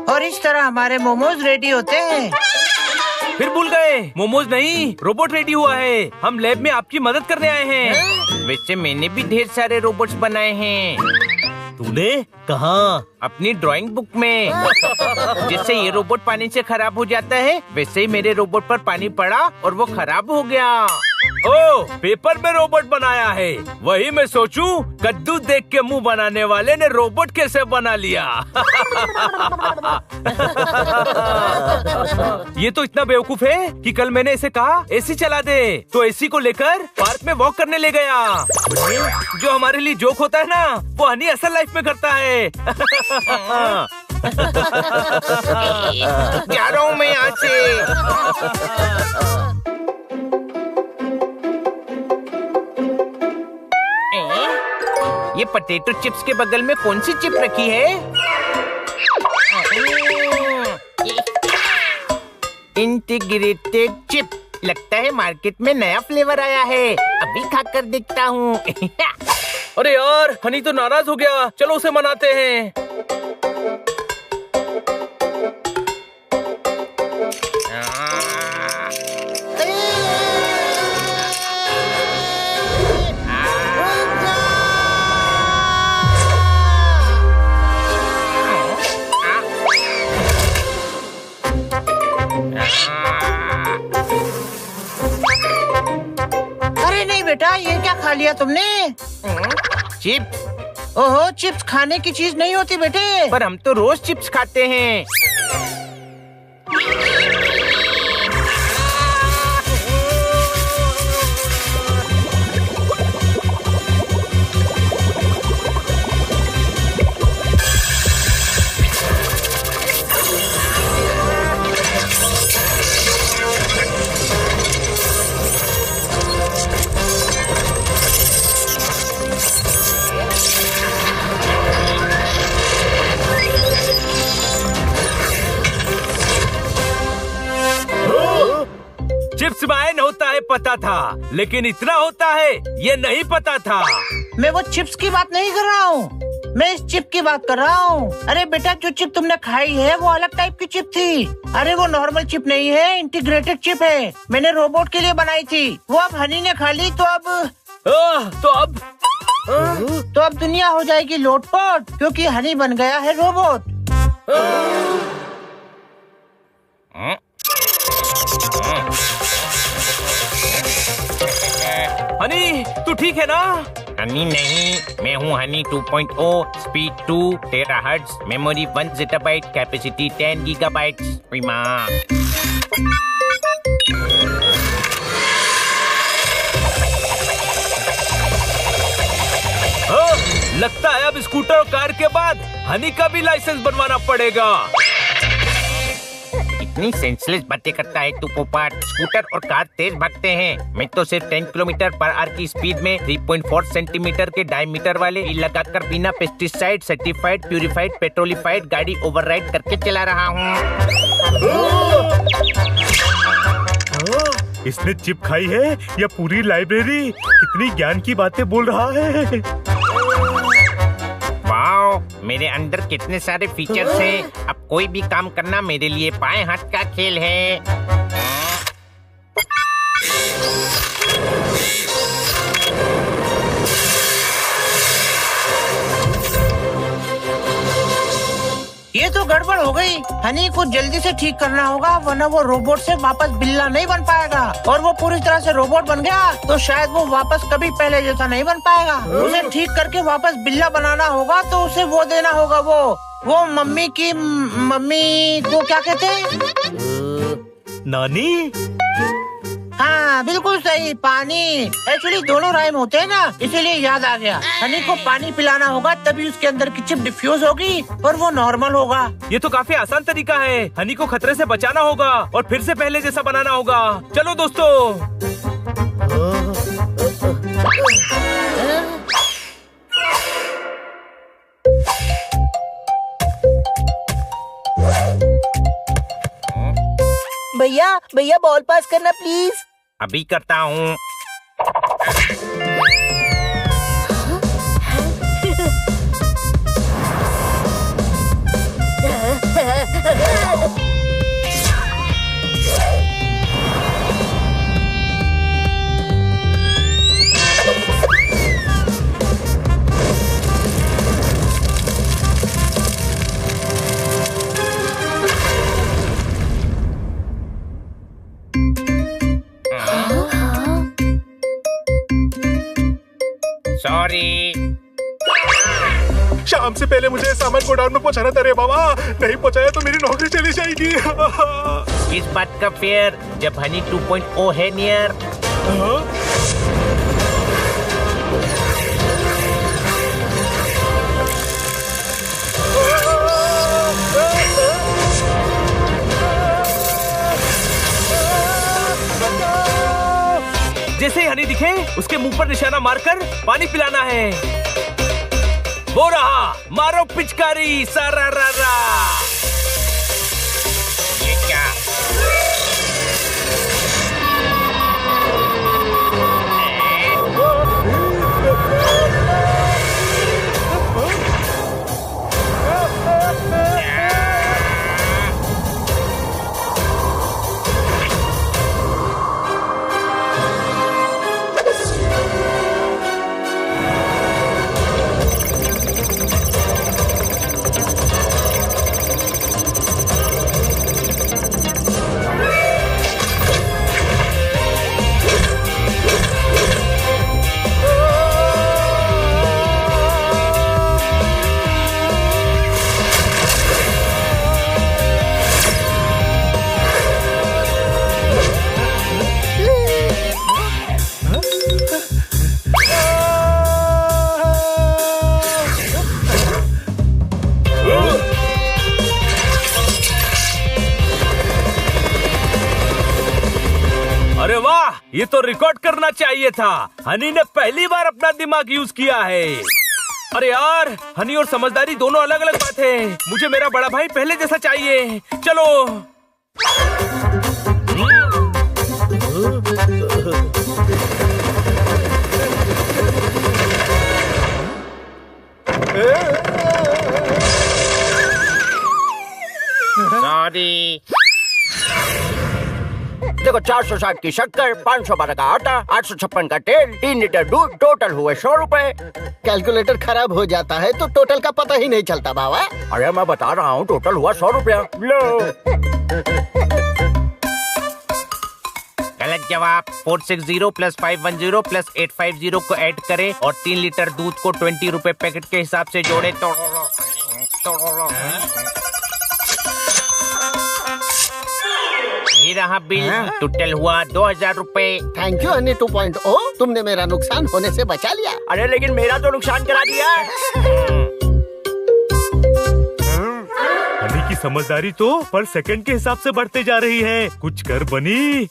और इस तरह हमारे मोमोज रेडी होते हैं। फिर भूल गए, मोमोज नहीं, रोबोट रेडी हुआ है। हम लैब में आपकी मदद करने आए हैं। वैसे मैंने भी ढेर सारे रोबोट्स बनाए हैं। तूने कहाँ? अपनी ड्राइंग बुक में। जैसे ये रोबोट पानी से खराब हो जाता है, वैसे ही मेरे रोबोट पर पानी पड़ा और वो खराब हो गया। ओ, पेपर में रोबोट बनाया है। वही मैं सोचूं, कद्दू देख के मुंह बनाने वाले ने रोबोट कैसे बना लिया। ये तो इतना बेवकूफ है कि कल मैंने इसे कहा एसी चला दे, तो एसी को लेकर पार्क में वॉक करने ले गया। जो हमारे लिए जोक होता है ना, वो हनी असल लाइफ में करता है। जा रहा हूँ मैं यहाँ से। ये पोटैटो चिप्स के बगल में कौन सी चिप रखी है? Integrated chip. लगता है मार्केट में नया फ्लेवर आया है, अभी खाकर देखता हूँ। अरे यार, हनी तो नाराज हो गया। चलो उसे मनाते हैं। अरे नहीं बेटा, ये क्या खा लिया तुमने? चिप्स? ओहो, चिप्स खाने की चीज नहीं होती बेटे। पर हम तो रोज चिप्स खाते हैं। चिप्स मैन होता है पता था, लेकिन इतना होता है ये नहीं पता था। मैं वो चिप्स की बात नहीं कर रहा हूँ, मैं इस चिप की बात कर रहा हूँ। अरे बेटा, जो चिप तुमने खाई है वो अलग टाइप की चिप थी। अरे वो नॉर्मल चिप नहीं है, इंटीग्रेटेड चिप है। मैंने रोबोट के लिए बनाई थी, वो अब हनी ने खा ली, तो अब दुनिया हो जाएगी लोटपोट, क्योंकि हनी बन गया है रोबोट। हनी, तू ठीक है ना? हनी नहीं, मैं हूँ Honey 2.0, speed 2 terahertz, memory 1 zettabyte, capacity 10 gigabytes. लगता है अब स्कूटर और कार के बाद हनी का भी लाइसेंस बनवाना पड़ेगा। इतनी सेंसलेस बातें करता है तू पोपट। स्कूटर और कार तेज भागते हैं, मैं तो सिर्फ 10 किलोमीटर पर आवर की स्पीड में 3.4 सेंटीमीटर के डायमीटर वाले व्हील लगाकर बिना पेस्टिसाइड, सर्टिफाइड, प्यूरिफाइड, पेट्रोलिफाइड गाड़ी ओवरराइड करके चला रहा हूँ। इसने चिप खाई है या पूरी लाइब्रेरी? कितनी ज्ञान की बातें बोल रहा है। वाओ, मेरे अंदर कितने सारे फीचर्स हैं। अब कोई भी काम करना मेरे लिए बाएं हाथ का खेल है। ये तो गड़बड़ हो गई। हनी को जल्दी से ठीक करना होगा, वरना वो रोबोट से वापस बिल्ला नहीं बन पाएगा। और वो पूरी तरह से रोबोट बन गया तो शायद वो वापस कभी पहले जैसा नहीं बन पाएगा। उसे ठीक करके वापस बिल्ला बनाना होगा, तो उसे वो देना होगा, वो मम्मी को क्या कहते हैं? नानी? हाँ बिल्कुल सही, पानी। एक्चुअली दोनों राइम होते हैं ना, इसीलिए याद आ गया। हनी को पानी पिलाना होगा, तभी उसके अंदर की चिप डिफ्यूज होगी और वो नॉर्मल होगा। ये तो काफी आसान तरीका है। हनी को खतरे से बचाना होगा और फिर से पहले जैसा बनाना होगा। चलो दोस्तों। भैया बॉल पास करना प्लीज। अभी करता हूँ। सॉरी। शाम से पहले मुझे सामान गोडाउन में पहुंचाना था रे बाबा, नहीं पहुंचाया तो मेरी नौकरी चली जाएगी। इस बात का फेयर जब हनी 2.0 है नियर। जैसे ही हनी दिखे उसके मुंह पर निशाना मारकर पानी पिलाना है। वो रहा, मारो पिचकारी सारा रा। ये क्या? अरे वाह, ये तो रिकॉर्ड करना चाहिए था। हनी ने पहली बार अपना दिमाग यूज किया है। अरे यार, हनी और समझदारी दोनों अलग अलग बात है। मुझे मेरा बड़ा भाई पहले जैसा चाहिए। चलो। सॉरी। देखो 460 की शक्कर, 512 का आटा, 856 का तेल, 3 लीटर दूध, टोटल हुए 100 रुपए। कैलकुलेटर खराब हो जाता है तो टोटल का पता ही नहीं चलता बाबा। अरे मैं बता रहा हूँ, टोटल हुआ 100 रुपया। लो। गलत जवाब। 460 प्लस 510 प्लस 850 को ऐड करें और 3 लीटर दूध को 20 रुपए पैकेट के हिसाब से जोड़े तो ये रहा बिल। टोटल हुआ 2000 रुपए। थैंक यू हनी 2.0, तुमने मेरा नुकसान होने से बचा लिया। अरे लेकिन मेरा तो नुकसान करा दिया। हनी की समझदारी तो पर सेकंड के हिसाब से बढ़ते जा रही है। कुछ कर बनी।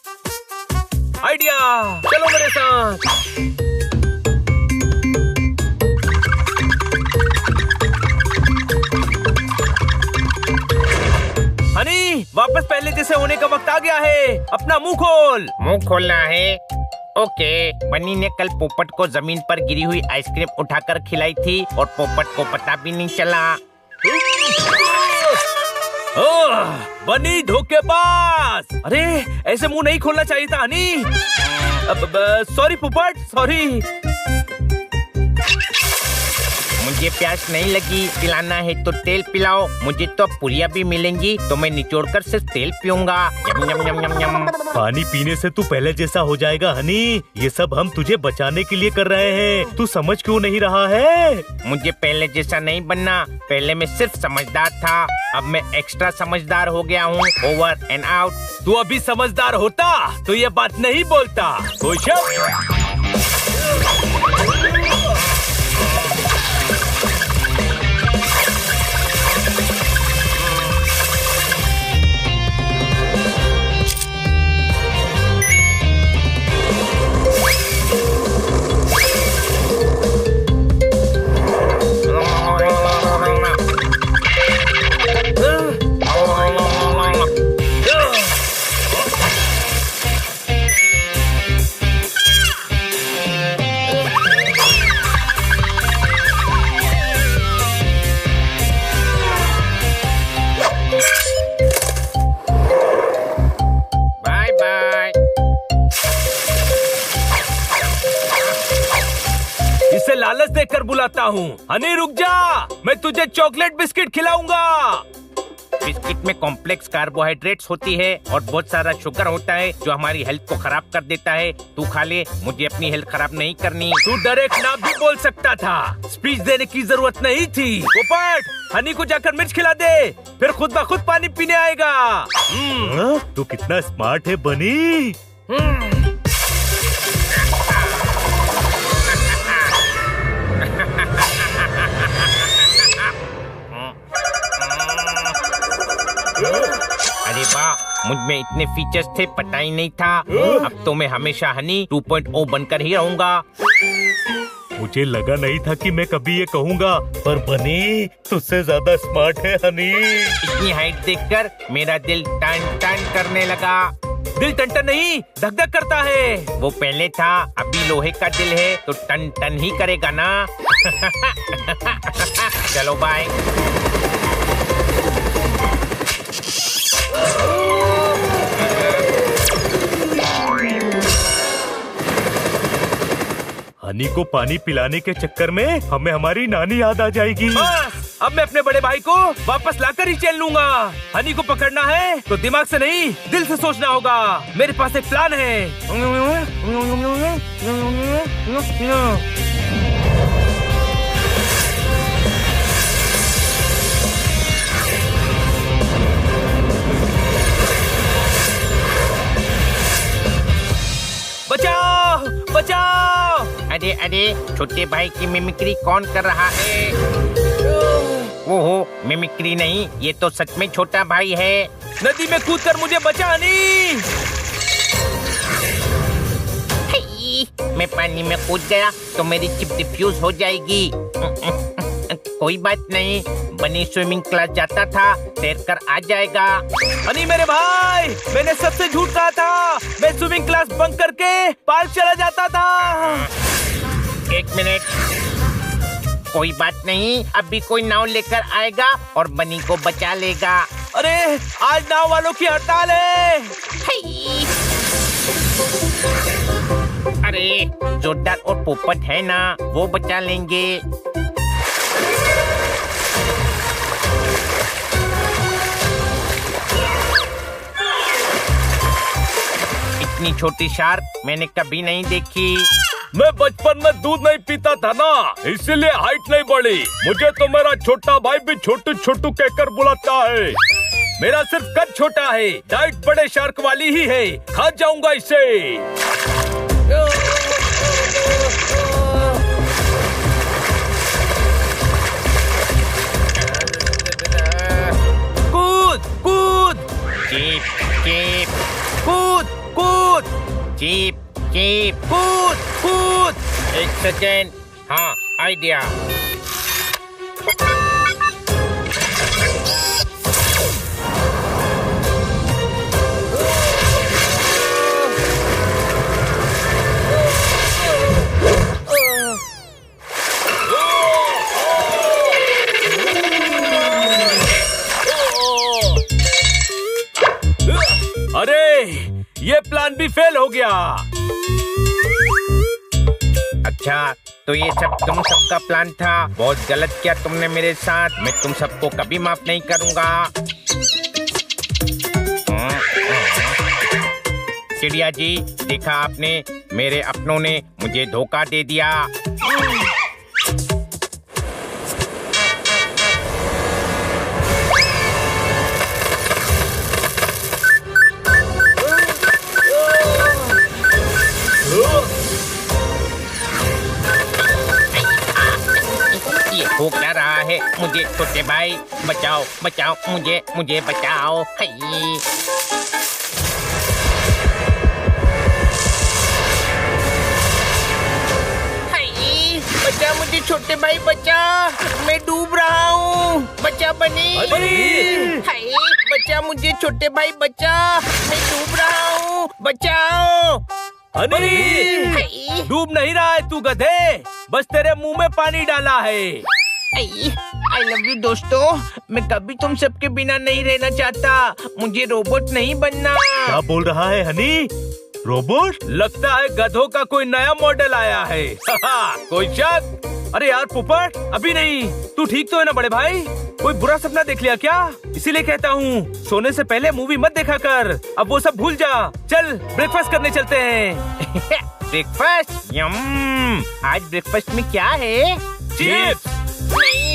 आइडिया, चलो मेरे साथ। हनी, वापस पहले जैसे होने का वक्त आ गया है। अपना मुंह खोल। मुंह खोलना है। ओके। बनी ने कल पोपट को जमीन पर गिरी हुई आइसक्रीम उठाकर खिलाई थी और पोपट को पता भी नहीं चला। ओह, बनी धोखेबाज। अरे ऐसे मुंह नहीं खोलना चाहिए था हनी। सॉरी पोपट, सॉरी। मुझे प्यास नहीं लगी, पिलाना है तो तेल पिलाओ। मुझे तो पुरिया भी मिलेंगी तो मैं निचोड़कर सिर्फ तेल पीऊंगा। यम यम यम यम यम। पानी पीने से तू पहले जैसा हो जाएगा हनी। ये सब हम तुझे बचाने के लिए कर रहे हैं। तू समझ क्यों नहीं रहा है? मुझे पहले जैसा नहीं बनना। पहले मैं सिर्फ समझदार था, अब मैं एक्स्ट्रा समझदार हो गया हूँ। Over and out. तू अभी समझदार होता तो ये बात नहीं बोलता। खुश है? इसे लालच देकर बुलाता हूँ। हनी रुक जा, मैं तुझे चॉकलेट बिस्किट खिलाऊंगा। बिस्किट में कॉम्प्लेक्स कार्बोहाइड्रेट्स होती है और बहुत सारा शुगर होता है जो हमारी हेल्थ को खराब कर देता है। तू खा ले, मुझे अपनी हेल्थ खराब नहीं करनी। तू डायरेक्ट ना भी बोल सकता था, स्पीच देने की जरूरत नहीं थी। पोपट, हनी को जाकर मिर्च खिला दे, फिर खुद ब खुद पानी पीने आएगा। तू कितना स्मार्ट है बनी। अरे वाह, मुझ में इतने फीचर्स थे, पता ही नहीं था। अब तो मैं हमेशा हनी 2.0 बनकर ही रहूंगा। मुझे लगा नहीं था कि मैं कभी ये कहूँगा, पर बनी तुझसे ज्यादा स्मार्ट है हनी। इतनी हाइट देखकर मेरा दिल टन टन करने लगा। दिल टन नहीं, धक धक करता है। वो पहले था, अभी लोहे का दिल है तो टन टन ही करेगा ना। चलो बाय। हनी को पानी पिलाने के चक्कर में हमें हमारी नानी याद आ जाएगी। बस, अब मैं अपने बड़े भाई को वापस लाकर ही चल लूंगा। हनी को पकड़ना है तो दिमाग से नहीं, दिल से सोचना होगा। मेरे पास एक प्लान है। बचाओ बचाओ। अरे अरे, छोटे भाई की मिमिक्री कौन कर रहा है? ओहो, मिमिक्री नहीं, ये तो सच में छोटा भाई है। नदी में कूदकर मुझे बचा नहीं। मैं पानी में कूद गया तो मेरी चिप डिफ्यूज हो जाएगी। कोई बात नहीं, बनी स्विमिंग क्लास जाता था, तैर कर आ जाएगा। हनी मेरे भाई, मैंने सबसे झूठ कहा था। मैं स्विमिंग क्लास बंक करके पार्क चला जाता था। एक मिनट, कोई बात नहीं, अभी कोई नाव लेकर आएगा और बनी को बचा लेगा। अरे आज नाव वालों की हड़ताल है। अरे जोरदार और पोपट है ना, वो बचा लेंगे। इतनी छोटी शार्क मैंने कभी नहीं देखी। मैं बचपन में दूध नहीं पीता था ना, इसीलिए हाइट नहीं बढ़ी। मुझे तो मेरा छोटा भाई भी छोटू छोटू कहकर बुलाता है। मेरा सिर्फ कद छोटा है, डाइट बड़े शार्क वाली ही है। खा जाऊंगा इसे। कूद कूद, जीप जीप, कूद कूद, जीप जीप। कूद कूद। एक सेकेंड, हाँ आइडिया। अरे ये प्लान भी फेल हो गया। अच्छा, तो ये सब तुम सबका प्लान था। बहुत गलत किया तुमने मेरे साथ। मैं तुम सबको कभी माफ नहीं करूंगा। चिड़िया जी, देखा आपने, मेरे अपनों ने मुझे धोखा दे दिया। ये हो क्या रहा है? मुझे छोटे भाई बचाओ, बचाओ मुझे, मुझे बचाओ। हाय। बचा मुझे छोटे भाई, बचा, मैं डूब रहा हूँ। बचा बनी। हाय, बचा मुझे छोटे भाई, बचा, मैं डूब रहा हूँ। बचाओ। हनी, डूब नहीं रहा है तू गधे, बस तेरे मुंह में पानी डाला है। आई लव यू दोस्तों, मैं कभी तुम सबके बिना नहीं रहना चाहता। मुझे रोबोट नहीं बनना। क्या बोल रहा है हनी? रोबोट? लगता है गधों का कोई नया मॉडल आया है। कोई शक? अरे यार पोपट, अभी नहीं। तू ठीक तो है ना बड़े भाई? कोई बुरा सपना देख लिया क्या? इसीलिए कहता हूँ सोने से पहले मूवी मत देखा कर। अब वो सब भूल जा। चल ब्रेकफास्ट करने चलते हैं। ब्रेकफास्ट? यम। आज ब्रेकफास्ट में क्या है? चिप्स। नहीं